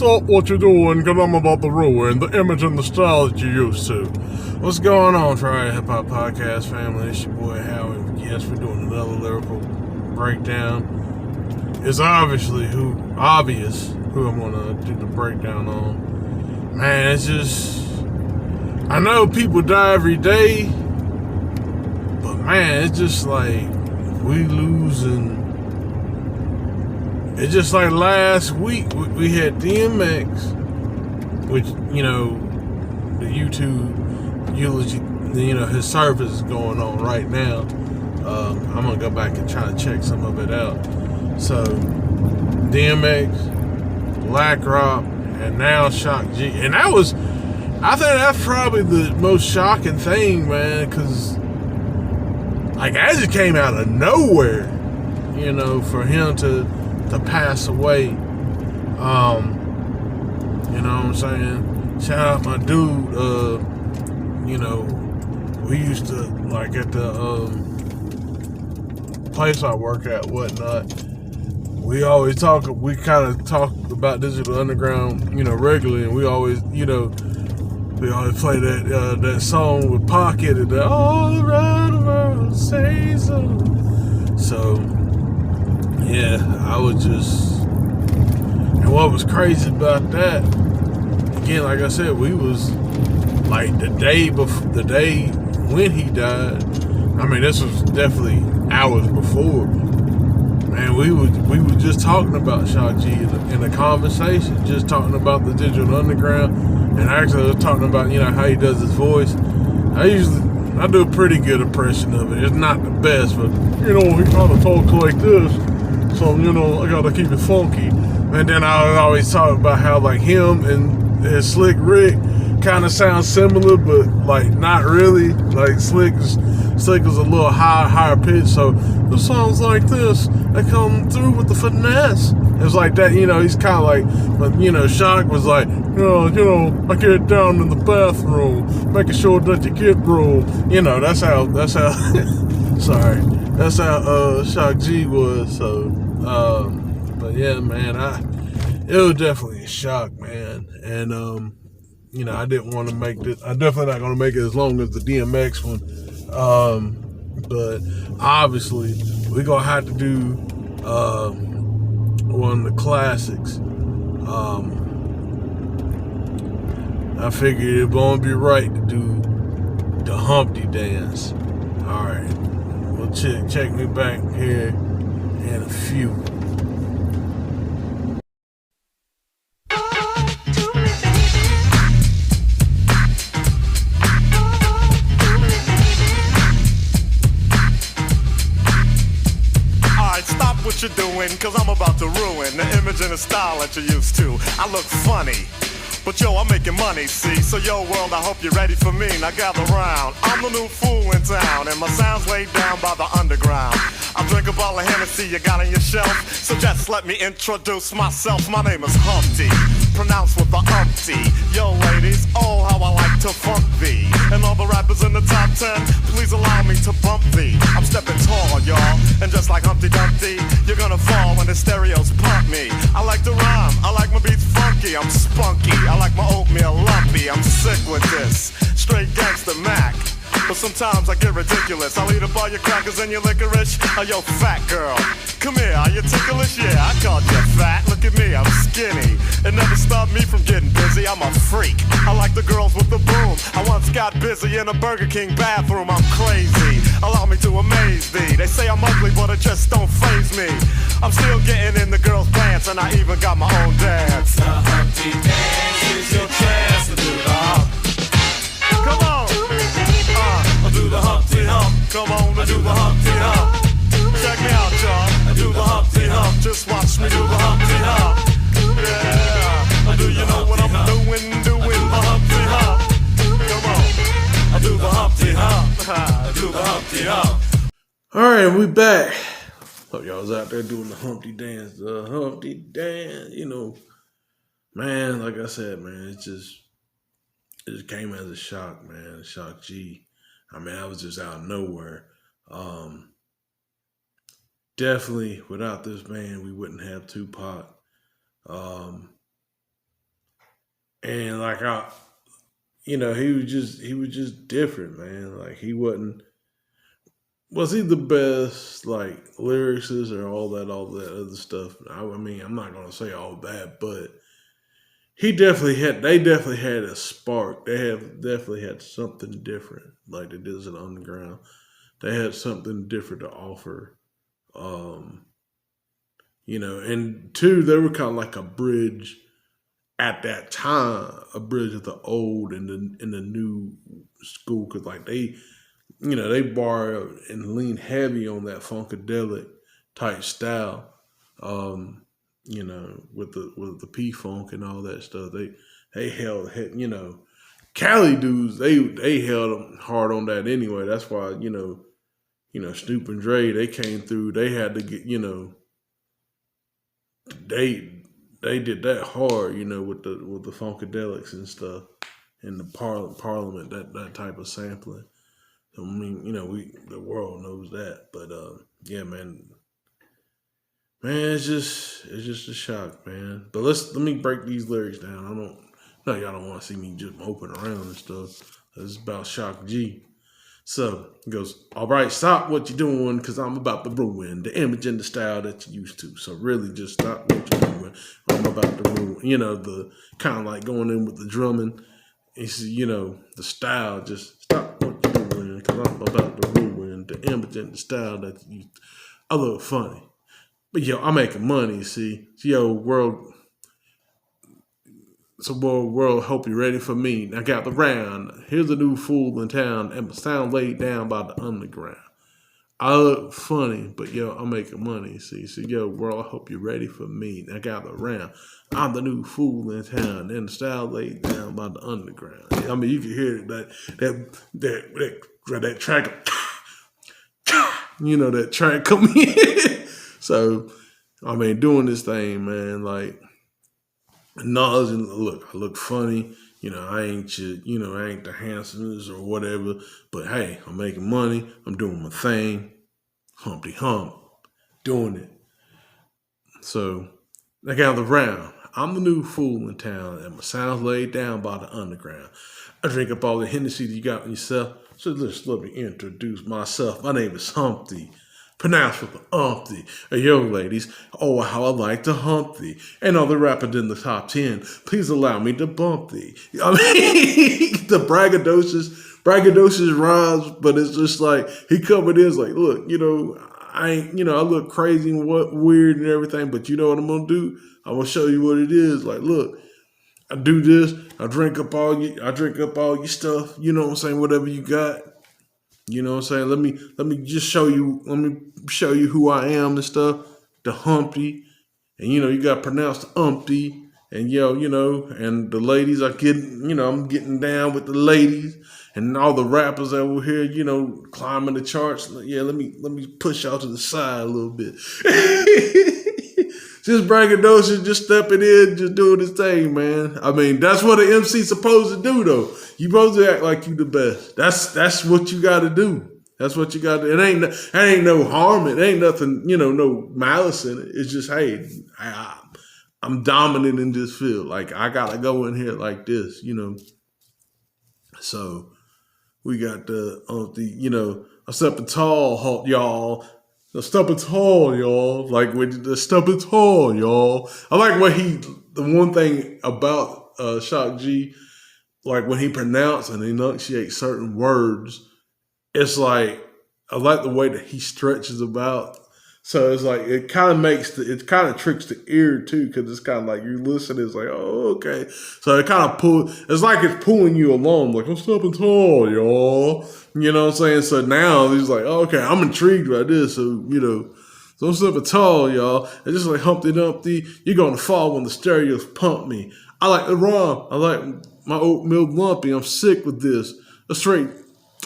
stop what you're doing, because I'm about to ruin the image and the style that you're used to. What's going on, Try Hip Hop Podcast family? It's your boy Howie. Yes, we're doing another lyrical breakdown. It's obvious who I'm gonna do the breakdown on. Man, it's just, I know people die every day, but man, it's just like we losing. It's just like last week we had DMX, which, you know, the YouTube eulogy, you know, his service is going on right now. I'm gonna go back and try to check some of it out. So DMX, Black Rock, and now Shock G, and I think that's probably the most shocking thing, man, because like that just came out of nowhere, you know, for him to pass away. You know what I'm saying? Shout out my dude, you know, we used to, like, at the place I work at, whatnot, we kind of talk about Digital Underground, you know, regularly, and we always play that song with Pocket and the all around the world say so. So yeah, I was just, and what was crazy about that, again, like I said, we was like the day when he died. I mean, this was definitely hours before. Man, we were just talking about Shock G in a conversation, just talking about the Digital Underground, and actually I was talking about, you know, how he does his voice. I do a pretty good impression of it. It's not the best, but, you know, he kind of talks like this. So, you know, I gotta keep it funky. And then I always talk about how, like, him and Slick Rick kind of sound similar, but, like, not really. Like, Slick is a little higher pitch, so the songs like this, they come through with the finesse. It's like that, you know, he's kind of like, but, you know, Shock was like, you know, I get down in the bathroom, making sure that you get room. You know, that's how, sorry. That's how Shock G was. So, but yeah, man, it was definitely a shock, man. And you know, I didn't want to make this. I'm definitely not going to make it as long as the DMX one. But obviously, we're gonna have to do one of the classics. I figured it won't be right to do the Humpty dance. All right. Well, check me back here in a few. Alright, stop what you're doing, cause I'm about to ruin the image and the style that you're used to. I look funny, but yo, I'm making money, see? So yo, world, I hope you're ready for me. Now gather round. I'm the new fool in town, and my sound's laid down by the underground. I drink a bottle of Hennessy you got on your shelf, so just let me introduce myself. My name is Humpty, pronounced with the Humpty. Yo, ladies, oh, how I like to funk thee. And all the rappers in the top 10, please allow me to bump thee. I'm stepping tall, y'all, and just like Humpty Dumpty, you're gonna fall when the stereos pump me. I like to rhyme, I like my beats funky, I'm spunky. I like my oatmeal lumpy, I'm sick with this. Straight gangster Mac. But sometimes I get ridiculous. I'll eat up all your crackers and your licorice. Oh, yo, fat girl, come here, are you ticklish? Yeah, I called you fat. Look at me, I'm skinny. It never stopped me from getting busy. I'm a freak. I like the girls with the boom. I once got busy in a Burger King bathroom. I'm crazy. Allow me to amaze thee. They say I'm ugly, but it just don't faze me. I'm still getting in the girls' pants, and I even got my own dance. The Humpty dance is your chance to do the hump. Come on. Do the Humpty Hump. Come on, I do the Humpty Hump. check me out, y'all. I do the Humpty Hump. Just watch me do the Humpty Hump. Yeah. Do you know what I'm doing? Doing the Humpty Hump. Come on. I do the Humpty Hump. I do the Humpty Hump. All right, we back. Hope y'all was out there doing the Humpty dance. The Humpty dance, you know, man. Like I said, man, it just came as a shock, man. A shock G. I mean, I was just out of nowhere. Definitely, without this man, we wouldn't have Tupac. And like he was just different, man. Like he wasn't was he the best like lyricist or all that other stuff? I mean, I'm not gonna say all that, but they definitely had a spark. They have definitely had something different, like they did in the underground. They had something different to offer. Um, and two, they were kind of like a bridge at that time, a bridge of the old and the new school, because like they borrowed and leaned heavy on that funkadelic type style. With the P funk and all that stuff. They held, Cali dudes, they held them hard on that anyway. That's why, Snoop and Dre, they came through, they had to get, they did that hard, with the funkadelics and stuff in the parliament, that type of sampling. So, I mean, the world knows that. But yeah, man, it's just a shock, man. But let me break these lyrics down. Y'all don't want to see me just moping around and stuff. It's about Shock G. So he goes, all right, stop what you're doing, because I'm about to ruin the image and the style that you used to. So really just stop what you're doing. I'm about to ruin, the kind of like going in with the drumming. It's, the style, just stop what you're doing, because I'm about to ruin the image and the style that you used to. I look funny. But I'm making money, see. World, hope you're ready for me. I got the round. Here's a new fool in town, and my sound laid down by the underground. I look funny, but I'm making money, see. So world, I hope you're ready for me. I got the round. I'm the new fool in town, and the style laid down by the underground. I mean, you can hear that track, that track coming in. So, I mean, doing this thing, man, like, acknowledging, look, I look funny. I ain't I ain't the handsomest or whatever. But hey, I'm making money. I'm doing my thing. Humpty Hump. Doing it. So, I got the round. I'm the new fool in town, and my sound's laid down by the underground. I drink up all the Hennessy that you got in yourself. So just let me introduce myself. My name is Humpty. Pronounced with the Humpty. Hey, yo, ladies, oh, how I like to hump thee. Ain't all the rapper in the top 10. Please allow me to bump thee. I mean, the braggadocious rhymes, but it's just like, he covered this like, look, I ain't, I look crazy and weird and everything, but you know what I'm going to do? I'm going to show you what it is. Like, look, I do this. I drink up all your stuff. You know what I'm saying? Whatever you got. You know what I'm saying? Let me just show you who I am and stuff. The Humpty. And you gotta pronounce the Humpty. And and the ladies are getting, I'm getting down with the ladies and all the rappers that were here, climbing the charts. Yeah, let me push y'all to the side a little bit. Just braggadocious, just stepping in, just doing his thing, man. I mean, that's what an MC's supposed to do, though. You supposed to act like you the best. That's what you got to do. That's what you got to do. It ain't no harm. It ain't nothing, no malice in it. It's just, hey, I'm dominant in this field. Like, I got to go in here like this, So, we got I'm stepping tall, y'all. The stepping tall, y'all. Like when the stepping tall, y'all. I like the one thing about Shock G, like when he pronounces and enunciates certain words, it's like, I like the way that he stretches about. So it's like, it kind of tricks the ear too, because it's kind of like you listen, it's like, oh, okay. So it kind of it's like it's pulling you along, like, I'm stepping tall, y'all. You know what I'm saying? So now he's like, oh, okay, I'm intrigued by this. So, so I'm stepping tall, y'all. It's just like Humpty Dumpty, you're going to fall when the stereos pump me. I like the rhyme. I like my oatmeal lumpy. I'm sick with this. A straight.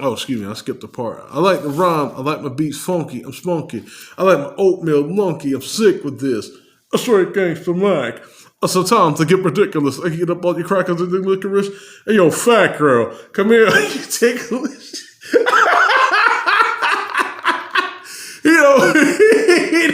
Oh, excuse me, I skipped a part. I like the rhyme. I like my beats funky. I'm spunky. I like my oatmeal lunky. I'm sick with this. A straight gangster Mac. Sometimes I get ridiculous. I get up all your crackers and the licorice. Hey, yo, fat girl, come here. You ticklish. He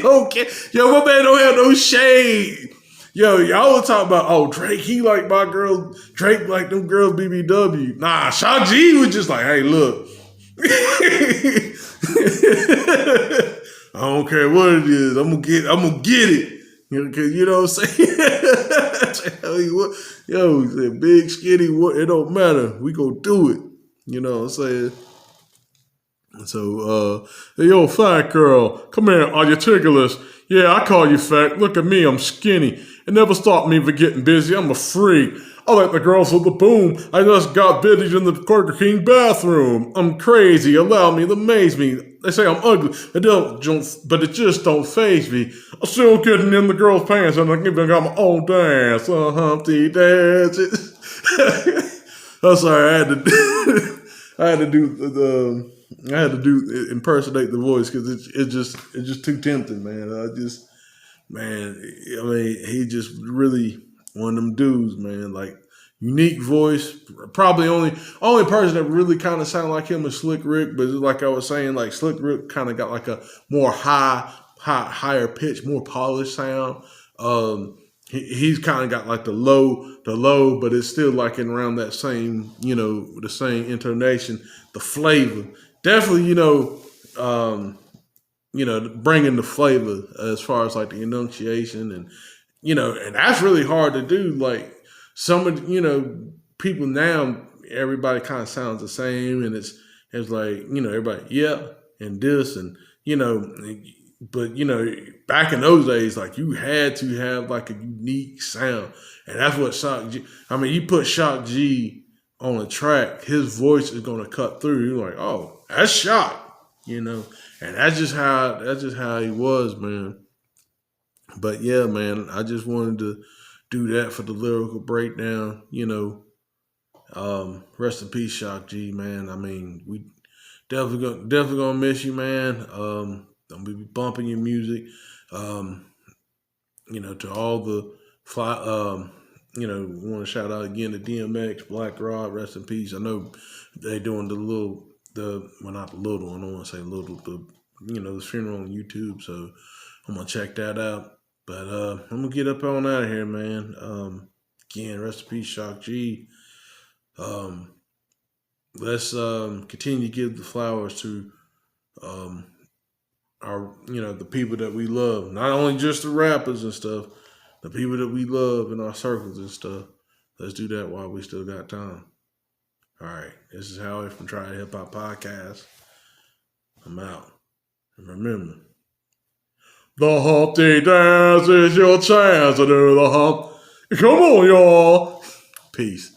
don't care. Yo, my man don't have no shade. Yo, y'all was talking about, oh, Drake, he like my girl, Drake like them girls BBW. Nah, Shock G was just like, hey, look. I don't care what it is. I'm gonna get it. You know what I'm saying? Yo, he said, big, skinny, it don't matter. We gonna do it. You know what I'm saying? So, hey, yo, fat girl, come here, are you ticklish? Yeah, I call you fat. Look at me, I'm skinny. It never stopped me from getting busy. I'm a freak. I like the girls with the boom. I just got busy in the Burger King bathroom. I'm crazy. Allow me to amaze me. They say I'm ugly. But it just don't faze me. I'm still getting in the girls' pants and I even got my own dance. Humpty dance. I'm sorry, I had to impersonate the voice because it's just too tempting, man. I mean, he just really one of them dudes, man. Like unique voice. Probably only person that really kind of sounded like him is Slick Rick. But like I was saying, like Slick Rick kind of got like a more higher pitch, more polished sound. He's kind of got like the low, but it's still like in around that same, the same intonation, the flavor. Definitely, bringing the flavor as far as like the enunciation and, and that's really hard to do. Like some of, people now, everybody kind of sounds the same and it's like, everybody, yeah, and this and, but, back in those days, like you had to have like a unique sound. And that's what Shock G, I mean, you put Shock G on a track, his voice is going to cut through. You're like, oh, that's Shock. And that's just how he was, man. But yeah, man, I just wanted to do that for the lyrical breakdown. Rest in peace, Shock G, man. I mean, we definitely gonna miss you, man. I'm gonna be bumping your music. To all the fly. We want to shout out again to DMX, Black Rod, rest in peace. I know they doing not the little one, I don't want to say little, the funeral on YouTube, so I'm going to check that out. But I'm going to get up on out of here, man. Again, rest in peace, Shock G. Let's continue to give the flowers to our, the people that we love. Not only just the rappers and stuff, the people that we love in our circles and stuff. Let's do that while we still got time. All right, this is Howie from Try Hip Hop Podcast. I'm out. And remember, the Humpty dance is your chance to do the hump. Come on, y'all. Peace.